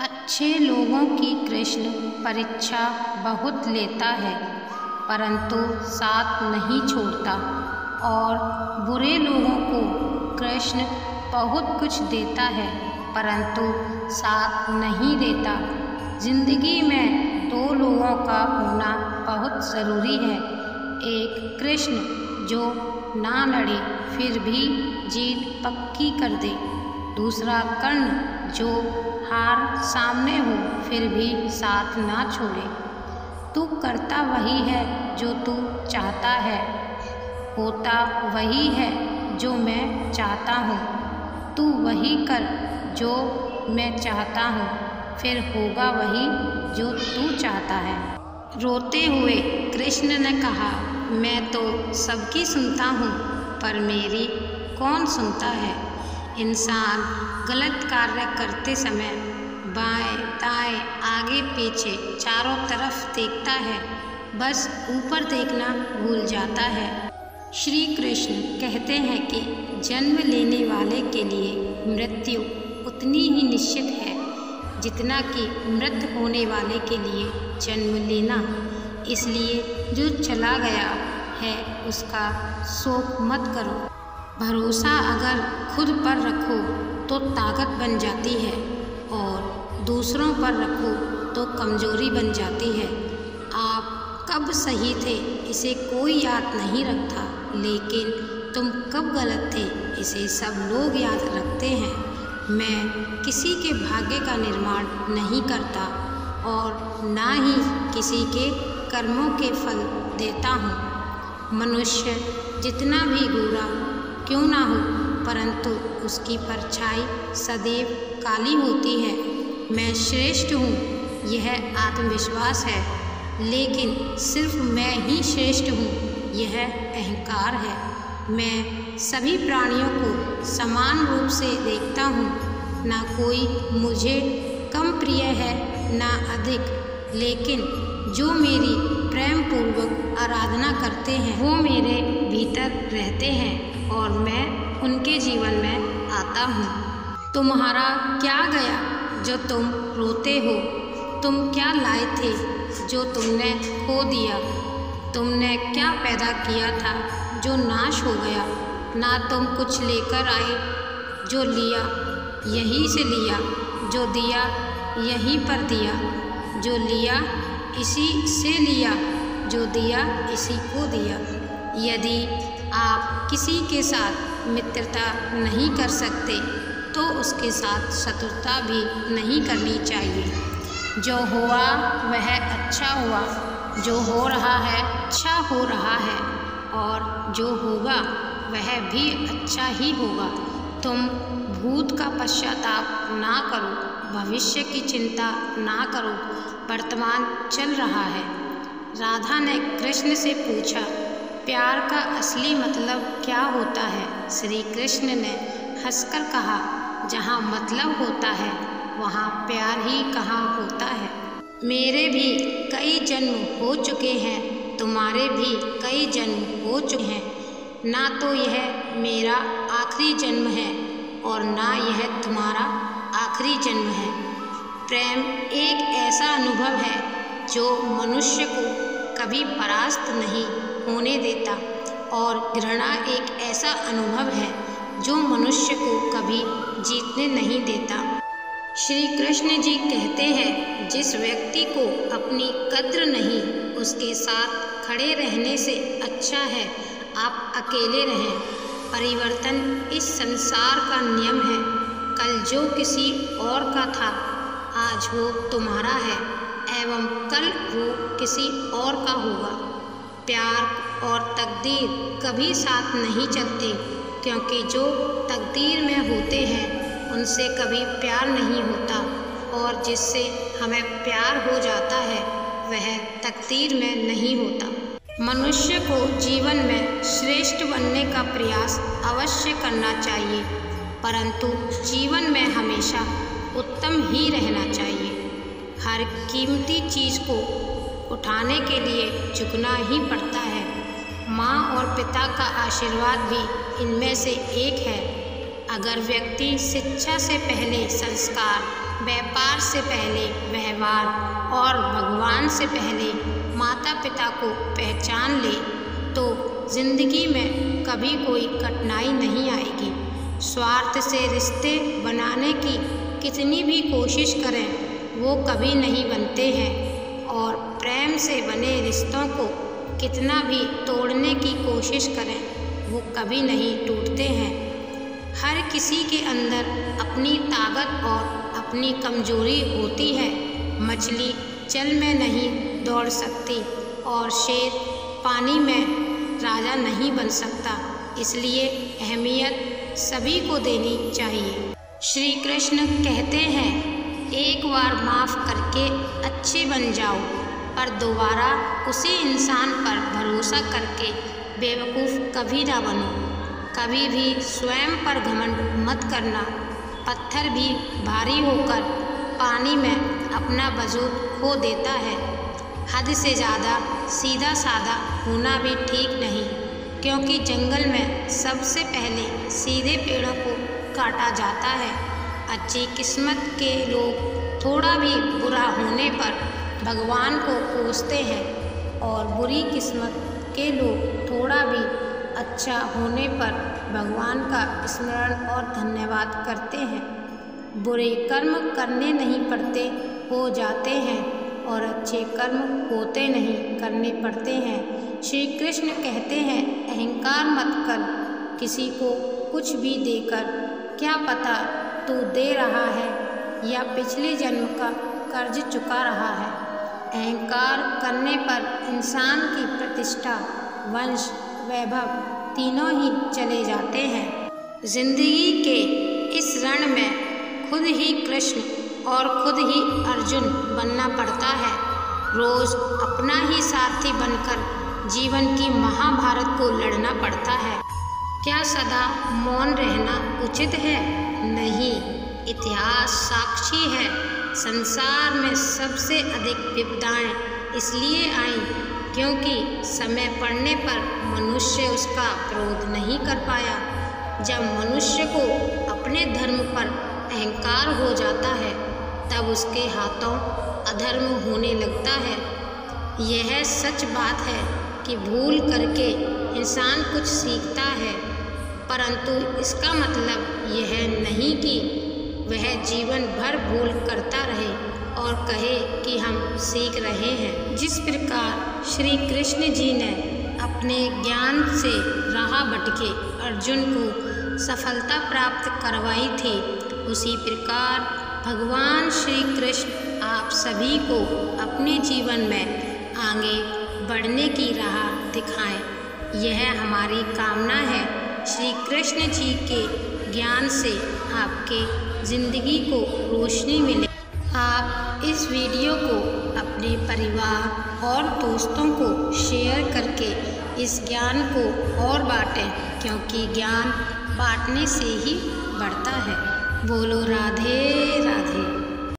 अच्छे लोगों की कृष्ण परीक्षा बहुत लेता है, परंतु साथ नहीं छोड़ता, और बुरे लोगों को कृष्ण बहुत कुछ देता है, परंतु साथ नहीं देता। जिंदगी में दो लोगों का होना बहुत ज़रूरी है। एक कृष्ण जो ना लड़े फिर भी जीत पक्की कर दे, दूसरा कर्ण जो हार सामने हो फिर भी साथ ना छोड़े। तू करता वही है जो तू चाहता है, होता वही है जो मैं चाहता हूँ। तू वही कर जो मैं चाहता हूँ, फिर होगा वही जो तू चाहता है। रोते हुए कृष्ण ने कहा, मैं तो सबकी सुनता हूँ, पर मेरी कौन सुनता है। इंसान गलत कार्य करते समय बाएं दाएं आगे पीछे चारों तरफ देखता है, बस ऊपर देखना भूल जाता है। श्री कृष्ण कहते हैं कि जन्म लेने वाले के लिए मृत्यु उतनी ही निश्चित है जितना कि मृत होने वाले के लिए जन्म लेना। इसलिए जो चला गया है उसका शोक मत करो। भरोसा अगर खुद पर रखो तो ताकत बन जाती है, और दूसरों पर रखो तो कमजोरी बन जाती है। आप कब सही थे इसे कोई याद नहीं रखता, लेकिन तुम कब गलत थे इसे सब लोग याद रखते हैं। मैं किसी के भाग्य का निर्माण नहीं करता और ना ही किसी के कर्मों के फल देता हूँ। मनुष्य जितना भी बुरा क्यों ना हो, परंतु उसकी परछाई सदैव काली होती है। मैं श्रेष्ठ हूँ यह आत्मविश्वास है, लेकिन सिर्फ मैं ही श्रेष्ठ हूँ यह अहंकार है। मैं सभी प्राणियों को समान रूप से देखता हूँ, ना कोई मुझे कम प्रिय है ना अधिक, लेकिन जो मेरी प्रेम पूर्वक आराधना करते हैं वो मेरे भीतर रहते हैं और मैं उनके जीवन में आता हूँ। तुम्हारा क्या गया जो तुम रोते हो? तुम क्या लाए थे जो तुमने खो दिया? तुमने क्या पैदा किया था जो नाश हो गया? ना तुम कुछ लेकर आए, जो लिया यहीं से लिया, जो दिया यहीं पर दिया, जो लिया इसी से लिया, जो दिया इसी को दिया। यदि आप किसी के साथ मित्रता नहीं कर सकते तो उसके साथ शत्रुता भी नहीं करनी चाहिए। जो हुआ वह अच्छा हुआ, जो हो रहा है अच्छा हो रहा है, और जो होगा वह भी अच्छा ही होगा। तुम भूत का पश्चाताप ना करो, भविष्य की चिंता ना करो, वर्तमान चल रहा है। राधा ने कृष्ण से पूछा, प्यार का असली मतलब क्या होता है? श्री कृष्ण ने हंसकर कहा, जहाँ मतलब होता है वहाँ प्यार ही कहाँ होता है। मेरे भी कई जन्म हो चुके हैं, तुम्हारे भी कई जन्म हो चुके हैं। ना तो यह मेरा आखिरी जन्म है और ना यह तुम्हारा आखिरी जन्म है। प्रेम एक ऐसा अनुभव है जो मनुष्य को कभी परास्त नहीं होने देता, और घृणा एक ऐसा अनुभव है जो मनुष्य को कभी जीतने नहीं देता। श्री कृष्ण जी कहते हैं, जिस व्यक्ति को अपनी कद्र नहीं उसके साथ खड़े रहने से अच्छा है आप अकेले रहें। परिवर्तन इस संसार का नियम है। कल जो किसी और का था आज वो तुम्हारा है, एवं कल वो किसी और का होगा। प्यार और तकदीर कभी साथ नहीं चलते, क्योंकि जो तकदीर में होते हैं उनसे कभी प्यार नहीं होता, और जिससे हमें प्यार हो जाता है वह तकदीर में नहीं होता। मनुष्य को जीवन में श्रेष्ठ बनने का प्रयास अवश्य करना चाहिए, परंतु जीवन में हमेशा उत्तम ही रहना चाहिए। हर कीमती चीज़ को उठाने के लिए झुकना ही पड़ता है। माँ और पिता का आशीर्वाद भी इनमें से एक है। अगर व्यक्ति शिक्षा से पहले संस्कार व्यापार से पहले व्यवहार और भगवान से पहले माता पिता को पहचान ले तो जिंदगी में कभी कोई कठिनाई नहीं आएगी। स्वार्थ से रिश्ते बनाने की कितनी भी कोशिश करें वो कभी नहीं बनते हैं और प्रेम से बने रिश्तों को कितना भी तोड़ने की कोशिश करें वो कभी नहीं टूटते हैं। हर किसी के अंदर अपनी ताकत और अपनी कमजोरी होती है। मछली जल में नहीं दौड़ सकती और शेर पानी में राजा नहीं बन सकता, इसलिए अहमियत सभी को देनी चाहिए। श्री कृष्ण कहते हैं, एक बार माफ़ करके अच्छे बन जाओ, पर दोबारा उसी इंसान पर भरोसा करके बेवकूफ़ कभी ना बनो। कभी भी स्वयं पर घमंड मत करना। पत्थर भी भारी होकर पानी में अपना वजूद खो देता है। हद से ज़्यादा सीधा साधा होना भी ठीक नहीं, क्योंकि जंगल में सबसे पहले सीधे पेड़ों को काटा जाता है। अच्छी किस्मत के लोग थोड़ा भी बुरा होने पर भगवान को कोसते हैं और बुरी किस्मत के लोग थोड़ा भी अच्छा होने पर भगवान का स्मरण और धन्यवाद करते हैं। बुरे कर्म करने नहीं पड़ते, हो जाते हैं, और अच्छे कर्म होते नहीं, करने पड़ते हैं। श्री कृष्ण कहते हैं, अहंकार मत कर, किसी को कुछ भी देकर, क्या पता तू दे रहा है या पिछले जन्म का कर्ज चुका रहा है। अहंकार करने पर इंसान की प्रतिष्ठा, वंश, वैभव तीनों ही चले जाते हैं। जिंदगी के इस रण में खुद ही कृष्ण और खुद ही अर्जुन बनना पड़ता है। रोज अपना ही सारथी बनकर जीवन की महाभारत को लड़ना पड़ता है। क्या सदा मौन रहना उचित है? नहीं, इतिहास साक्षी है। संसार में सबसे अधिक विपदाएं इसलिए आईं क्योंकि समय पड़ने पर मनुष्य उसका विरोध नहीं कर पाया। जब मनुष्य को अपने धर्म पर अहंकार हो जाता है तब उसके हाथों अधर्म होने लगता है। यह सच बात है कि भूल करके इंसान कुछ सीखता है, परंतु इसका मतलब यह नहीं कि वह जीवन भर भूल करता रहे और कहे कि हम सीख रहे हैं। जिस प्रकार श्री कृष्ण जी ने अपने ज्ञान से राह भटके अर्जुन को सफलता प्राप्त करवाई थी, उसी प्रकार भगवान श्री कृष्ण आप सभी को अपने जीवन में आगे बढ़ने की राह दिखाएं। यह हमारी कामना है। श्री कृष्ण जी के ज्ञान से आपके ज़िंदगी को रोशनी मिले। आप इस वीडियो को अपने परिवार और दोस्तों को शेयर करके इस ज्ञान को और बांटें, क्योंकि ज्ञान बांटने से ही बढ़ता है। बोलो राधे राधे।